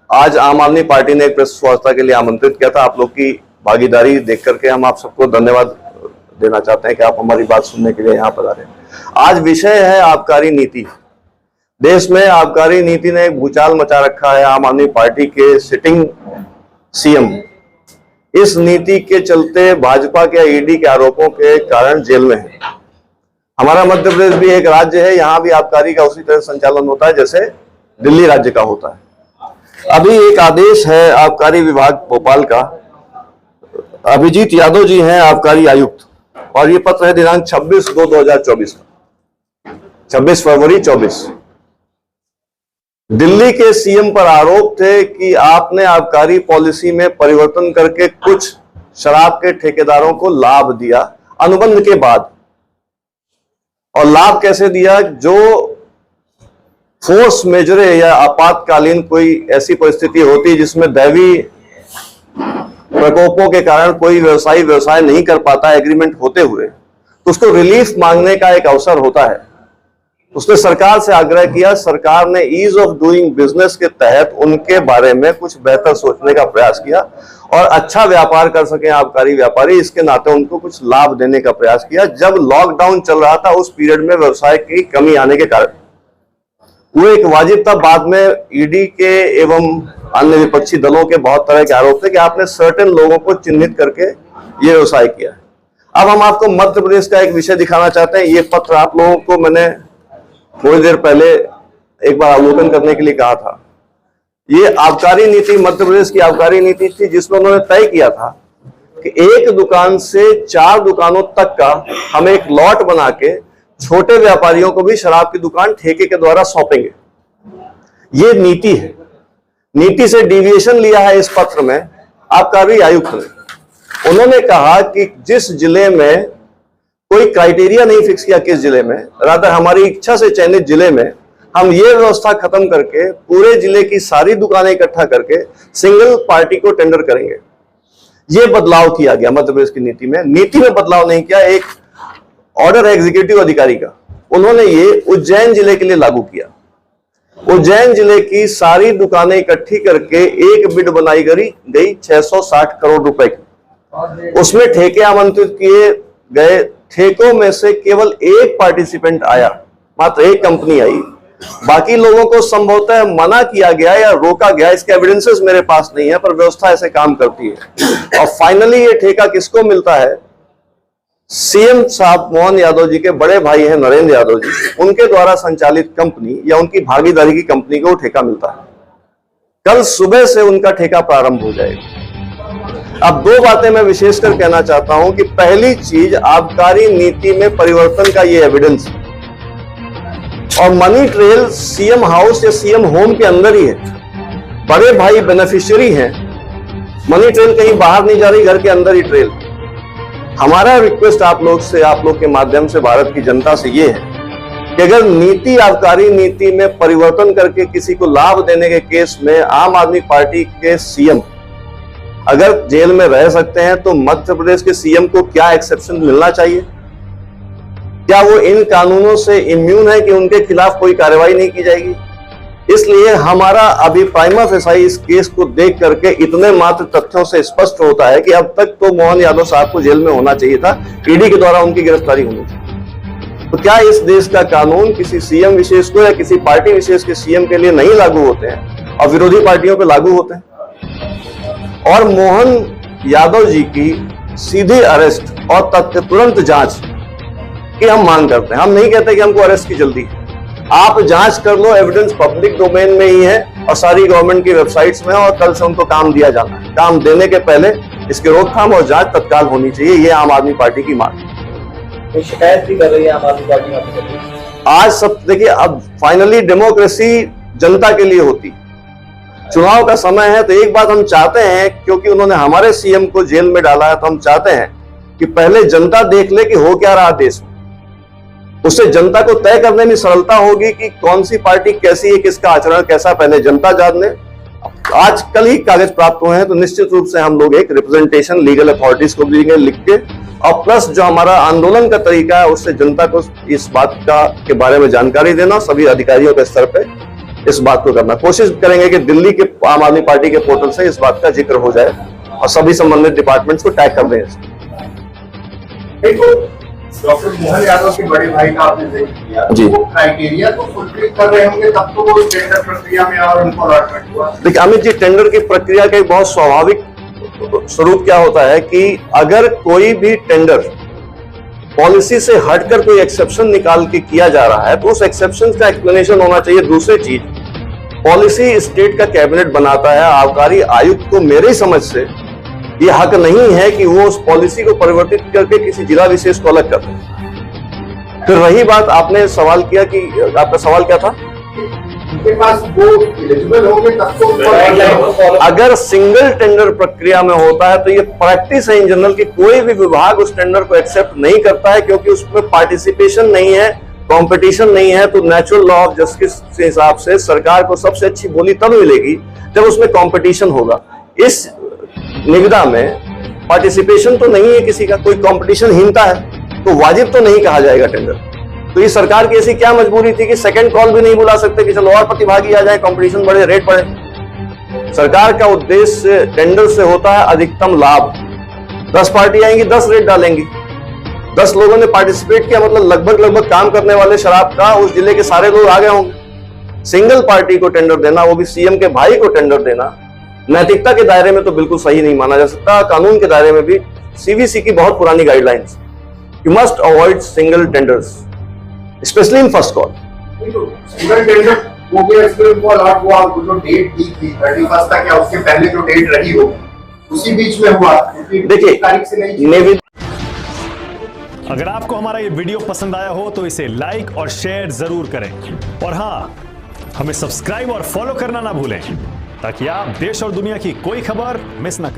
आज आम आदमी पार्टी ने एक प्रेस वार्ता के लिए आमंत्रित किया था। आप लोग की भागीदारी देख करके हम आप सबको धन्यवाद देना चाहते हैं कि आप हमारी बात सुनने के लिए यहाँ पर आ रहे हैं। आज विषय है आबकारी नीति। देश में आबकारी नीति ने एक भूचाल मचा रखा है। आम आदमी पार्टी के सिटिंग सीएम इस नीति के चलते भाजपा के ईडी के आरोपों के कारण जेल में है। हमारा मध्य प्रदेश भी एक राज्य है, यहाँ भी आबकारी का उसी तरह संचालन होता है जैसे दिल्ली राज्य का होता है। अभी एक आदेश है आबकारी विभाग भोपाल का, अभिजीत यादव जी हैं आबकारी आयुक्त, और ये पत्र है दिनांक 26/2/2024 का, 26 फरवरी 24। दिल्ली के सीएम पर आरोप थे कि आपने आबकारी पॉलिसी में परिवर्तन करके कुछ शराब के ठेकेदारों को लाभ दिया अनुबंध के बाद। और लाभ कैसे दिया? जो फोर्स मेजरे या आपातकालीन कोई ऐसी परिस्थिति होती जिसमें दैवी प्रकोपों के कारण कोई व्यवसाय नहीं कर पाता एग्रीमेंट होते हुए, तो उसको रिलीफ मांगने का एक अवसर होता है। उसने सरकार से आग्रह किया। सरकार ने ईज ऑफ डूइंग बिजनेस के तहत उनके बारे में कुछ बेहतर सोचने का प्रयास किया और अच्छा व्यापार कर सके आबकारी व्यापारी, इसके नाते उनको कुछ लाभ देने का प्रयास किया। जब लॉकडाउन चल रहा था उस पीरियड में व्यवसाय की कमी आने के कारण वो एक वाजिब था। बाद में ईडी के एवं अन्य विपक्षी दलों के बहुत तरह के आरोप थे कि आपने सर्टेन लोगों को चिन्हित करके ये व्यवसाय किया। अब हम आपको मध्य प्रदेश का एक विषय दिखाना चाहते हैं। ये पत्र आप लोगों को मैंने थोड़ी देर पहले एक बार अवलोकन करने के लिए कहा था। ये आबकारी नीति मध्य प्रदेश की आबकारी नीति थी जिसमें उन्होंने तय किया था कि एक दुकान से 4 दुकानों तक का हम एक लॉट बना के छोटे व्यापारियों को भी शराब की दुकान ठेके के द्वारा सौंपेंगे। ये नीति है। नीति से डिविएशन लिया है इस पत्र में आबकारी आयुक्त ने। उन्होंने कहा कि जिस जिले में कोई क्राइटेरिया नहीं फिक्स किया, किस जिले में, रादर हमारी इच्छा से चयनित जिले में हम ये व्यवस्था खत्म करके पूरे जिले की सारी दुकानें इकट्ठा करके सिंगल पार्टी को टेंडर करेंगे। ये बदलाव किया गया मध्य प्रदेश की नीति में। नीति में बदलाव नहीं किया, एक ऑर्डर है एग्जीक्यूटिव अधिकारी का, उन्होंने ये उज्जैन जिले के लिए लागू किया। उज्जैन जिले की सारी दुकानें इकट्ठी करके एक बिड बनाई गई 660 करोड़ रुपए की। उसमें ठेके आमंत्रित किए गए। ठेकों में से केवल एक पार्टिसिपेंट आया, मात्र एक कंपनी आई। बाकी लोगों को संभवतः मना किया गया या रोका गया, इसके एविडेंसेस मेरे पास नहीं है, पर व्यवस्था ऐसे काम करती है। और फाइनली ये ठेका किसको मिलता है? सीएम साहब मोहन यादव जी के बड़े भाई हैं नरेंद्र यादव जी, उनके द्वारा संचालित कंपनी या उनकी भागीदारी की कंपनी को ठेका मिलता है। कल सुबह से उनका ठेका प्रारंभ हो जाएगा। अब 2 बातें मैं विशेषकर कहना चाहता हूं कि पहली चीज, आबकारी नीति में परिवर्तन का ये एविडेंस, और मनी ट्रेल सीएम हाउस या सीएम होम के अंदर ही है। बड़े भाई बेनिफिशियरी हैं, मनी ट्रेल कहीं बाहर नहीं जा रही, घर के अंदर ही ट्रेल। हमारा रिक्वेस्ट आप लोग से, आप लोग के माध्यम से भारत की जनता से ये है कि अगर नीति आबकारी नीति में परिवर्तन करके किसी को लाभ देने के केस में आम आदमी पार्टी के सीएम अगर जेल में रह सकते हैं, तो मध्य प्रदेश के सीएम को क्या एक्सेप्शन मिलना चाहिए? क्या वो इन कानूनों से इम्यून है कि उनके खिलाफ कोई कार्रवाई नहीं की जाएगी? इसलिए हमारा अभी प्राइमा फेसाई इस केस को देख करके इतने मात्र तथ्यों से स्पष्ट होता है कि अब तक तो मोहन यादव साहब को जेल में होना चाहिए था, ईडी के द्वारा उनकी गिरफ्तारी होनी चाहिए। तो क्या इस देश का कानून किसी सीएम विशेष को या किसी पार्टी विशेष के सीएम के लिए नहीं लागू होते हैं और विरोधी पार्टियों पर लागू होते हैं? और मोहन यादव जी की सीधी अरेस्ट और तथ्य तुरंत जांच की हम मांग करते हैं। हम नहीं कहते कि हमको अरेस्ट की जल्दी, आप जांच कर लो, एविडेंस पब्लिक डोमेन में ही है और सारी गवर्नमेंट की वेबसाइट्स में है, और कल से उनको काम दिया जाना है। काम देने के पहले इसकी रोकथाम और जांच तत्काल होनी चाहिए। ये आम आदमी पार्टी की मांग है। शिकायत भी कर रही है आम आदमी पार्टी। आज सब देखिए, अब फाइनली डेमोक्रेसी जनता के लिए होती, चुनाव का समय है, तो एक बात हम चाहते हैं, क्योंकि उन्होंने हमारे सीएम को जेल में डाला है, तो हम चाहते हैं कि पहले जनता देख ले कि हो क्या रहा देश में। उससे जनता को तय करने में सरलता होगी कि कौन सी पार्टी कैसी है, किसका आचरण कैसा, पहले जनता जान ले। आज कल ही कागज प्राप्त हुए हैं, तो निश्चित रूप से हम लोग एक रिप्रेजेंटेशन लीगल अथॉरिटीज को देंगे लिख के, और प्लस जो हमारा आंदोलन का तरीका है उससे जनता को इस बात का के बारे में जानकारी देना, सभी अधिकारियों के स्तर पे इस बात को करना। कोशिश करेंगे कि दिल्ली के आम आदमी पार्टी के पोर्टल से इस बात का जिक्र हो जाए और सभी संबंधित डिपार्टमेंट्स को टैग कर दें। देखो, डॉक्टर मोहन यादव के बड़े भाई का आपने जिक्र किया, जी। वो क्राइटेरिया तो फुलफिल कर रहे होंगे, तब तो वो टेंडर प्रक्रिया में और उनको अलॉटमेंट हुआ। देखिए अमित जी, टेंडर की प्रक्रिया का एक बहुत स्वाभाविक स्वरूप क्या होता है कि अगर कोई भी टेंडर पॉलिसी से हटकर कोई एक्सेप्शन निकाल के किया जा रहा है तो उस एक्सेप्शन का एक्सप्लेनेशन होना चाहिए। दूसरी चीज, पॉलिसी स्टेट का कैबिनेट बनाता है, आबकारी आयुक्त को मेरी समझ से ये हक नहीं है कि वो उस पॉलिसी को परिवर्तित करके किसी जिला विशेष को अलग कर दे। फिर रही बात, आपने सवाल किया कि आपका सवाल क्या था? उनके पास वो एलिजिबल होंगे तब तो उनको guideline अगर सिंगल टेंडर प्रक्रिया में होता है तो ये प्रैक्टिस है इन जनरल कि कोई भी विभाग उस टेंडर को एक्सेप्ट नहीं करता है, क्योंकि उसमें पार्टिसिपेशन नहीं है, कंपटीशन नहीं है। तो नेचुरल लॉ ऑफ जस्टिस के हिसाब से सरकार को सबसे अच्छी बोली तब मिलेगी जब उसमें कंपटीशन होगा। इस निविदा में पार्टिसिपेशन तो नहीं है किसी का, कोई कंपटीशनहीनता है तो वाजिब तो नहीं कहा जाएगा टेंडर। तो ये सरकार की ऐसी क्या मजबूरी थी कि सेकंड कॉल भी नहीं बुला सकते कि चलो और प्रतिभागी आ जाए, कंपटीशन बढ़े, रेट बढ़े। सरकार का उद्देश्य टेंडर से होता है अधिकतम लाभ। 10 पार्टी आएंगी, 10 रेट डालेंगी। 10 लोगों ने पार्टिसिपेट किया, मतलब लगभग काम करने वाले शराब का उस जिले के सारे लोग आ गए होंगे। सिंगल पार्टी को टेंडर देना, वो भी सीएम के भाई को टेंडर देना, नैतिकता के दायरे में तो बिल्कुल सही नहीं माना जा सकता। कानून के दायरे में भी सीवीसी की बहुत पुरानी guidelines, you must avoid single tenders specially in first call. Single tender हो गया, इसमें उनको अलॉट हुआ, वो जो डेट दी थी 31 तक या उसके पहले जो डेट रही हो उसी बीच में हुआ, देखिए, तारीख से नहीं। निविदा अगर आपको हमारा ये वीडियो पसंद आया हो तो इसे लाइक और शेयर जरूर करें, और हाँ, हमें सब्सक्राइब और फॉलो करना ना भूलें ताकि आप देश और दुनिया की कोई खबर मिस ना करें।